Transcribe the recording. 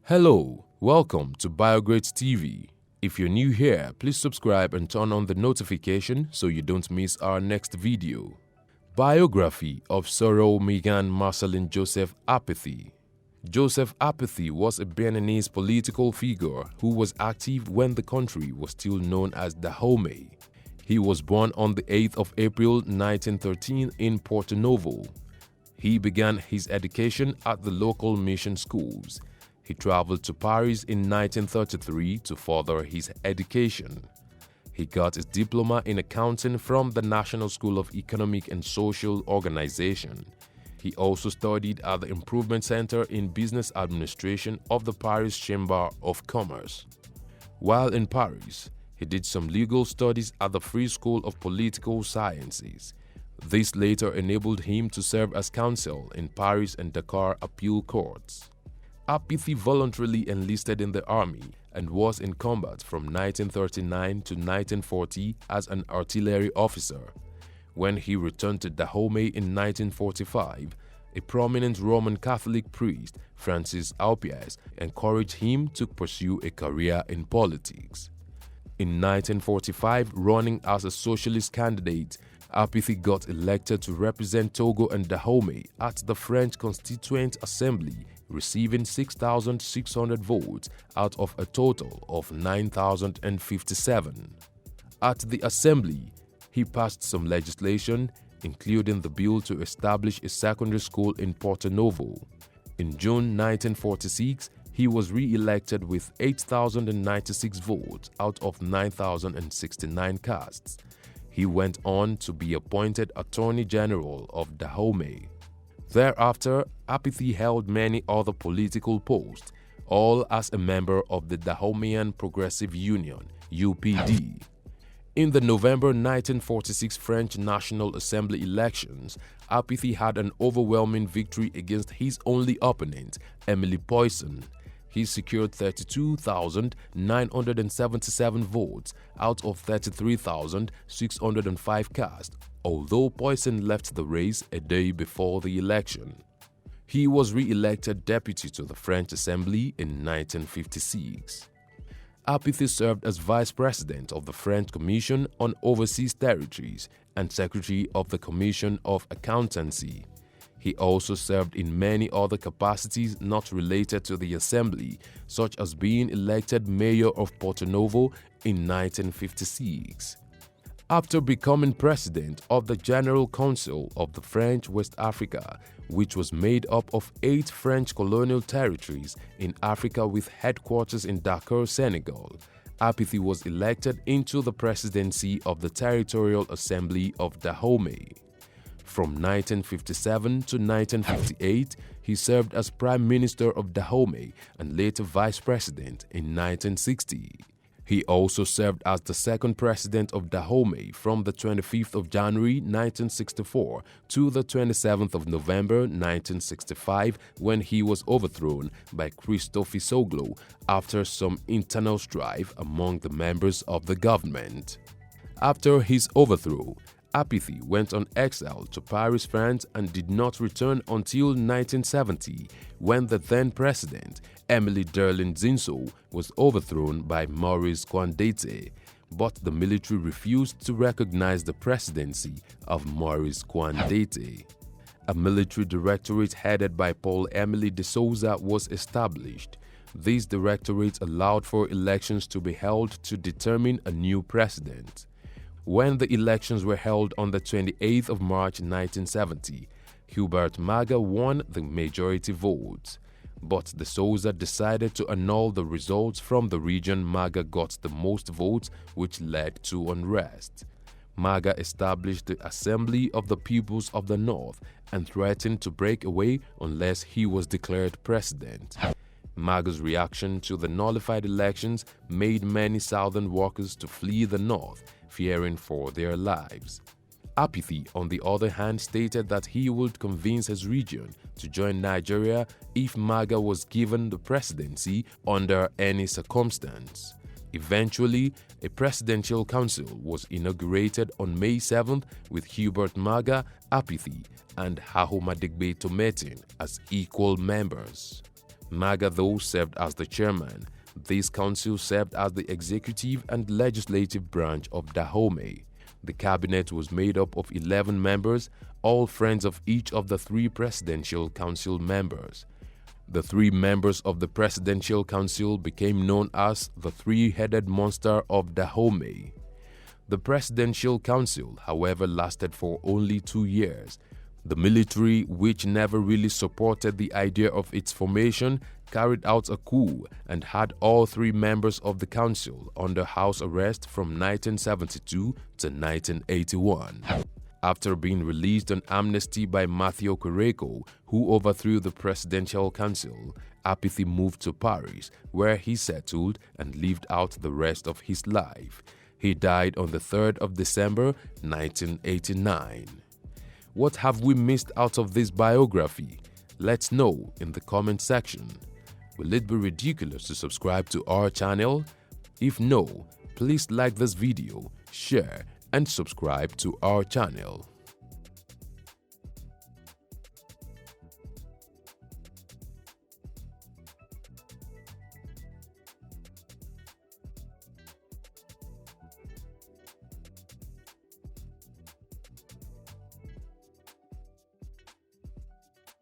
Hello, welcome to Biography TV. If you're new here, please subscribe and turn on the notification so you don't miss our next video. Biography of Sourou-MiganMarcellin Joseph Apithy. Joseph Apithy was a Beninese political figure who was active when the country was still known as Dahomey. He was born on the 8th of April 1913 in Porto Novo. He began his education at the local mission schools. He traveled to Paris in 1933 to further his education. He got his diploma in accounting from the National School of Economic and Social Organization. He also studied at the Improvement Center in Business Administration of the Paris Chamber of Commerce. While in Paris, he did some legal studies at the Free School of Political Sciences. This later enabled him to serve as counsel in Paris and Dakar appeal courts. Apithy voluntarily enlisted in the army and was in combat from 1939 to 1940 as an artillery officer. When he returned to Dahomey in 1945, a prominent Roman Catholic priest, Francis Aupiais, encouraged him to pursue a career in politics. In 1945, running as a socialist candidate, Apithy got elected to represent Togo and Dahomey at the French Constituent Assembly, receiving 6,600 votes out of a total of 9,057. At the assembly, he passed some legislation, including the bill to establish a secondary school in Porto Novo. In June 1946, he was re-elected with 8,096 votes out of 9,069 casts. He went on to be appointed Attorney General of Dahomey. Thereafter, Apithy held many other political posts, all as a member of the Dahomeyan Progressive Union (UPD). In the November 1946 French National Assembly elections, Apithy had an overwhelming victory against his only opponent, Émile Poisson. He secured 32,977 votes out of 33,605 cast, although Poisson left the race a day before the election. He was re-elected deputy to the French Assembly in 1956. Apithy served as vice president of the French Commission on Overseas Territories and secretary of the Commission of Accountancy. He also served in many other capacities not related to the Assembly, such as being elected mayor of Porto Novo in 1956. After becoming president of the General Council of the French West Africa, which was made up of 8 French colonial territories in Africa with headquarters in Dakar, Senegal, Apithy was elected into the presidency of the Territorial Assembly of Dahomey. From 1957 to 1958, he served as Prime Minister of Dahomey and later Vice President in 1960. He also served as the second president of Dahomey from the 25th of January 1964 to the 27th of November 1965, when he was overthrown by Christophe Soglo after some internal strife among the members of the government. After his overthrow, Apithy went on exile to Paris, France, and did not return until 1970, when the then president, Émile Zinso, was overthrown by Maurice Kouandété, but the military refused to recognize the presidency of Maurice Kouandété. A military directorate headed by Paul-Émile de Souza was established. This directorate allowed for elections to be held to determine a new president. When the elections were held on the 28th of March 1970, Hubert Maga won the majority votes. But de Souza decided to annul the results from the region Maga got the most votes, which led to unrest. Maga established the Assembly of the Peoples of the North and threatened to break away unless he was declared president. Maga's reaction to the nullified elections made many southern workers to flee the north, fearing for their lives. Apithy, on the other hand, stated that he would convince his region to join Nigeria if Maga was given the presidency under any circumstance. Eventually, a presidential council was inaugurated on May 7th with Hubert Maga, Apithy, and Dahomey Tometin as equal members. Maga served as the chairman. This council served as the executive and legislative branch of Dahomey. The cabinet was made up of 11 members, all friends of each of the 3 presidential council members. The 3 members of the presidential council became known as the three-headed monster of Dahomey. The presidential council, however, lasted for only 2 years. The military, which never really supported the idea of its formation, carried out a coup and had all 3 members of the council under house arrest from 1972 to 1981. After being released on amnesty by Matthew Koreko, who overthrew the presidential council, Apithy moved to Paris, where he settled and lived out the rest of his life. He died on the 3rd of December, 1989. What have we missed out of this biography? Let's know in the comment section. Will it be ridiculous to subscribe to our channel? If no, please like this video, share, and subscribe to our channel.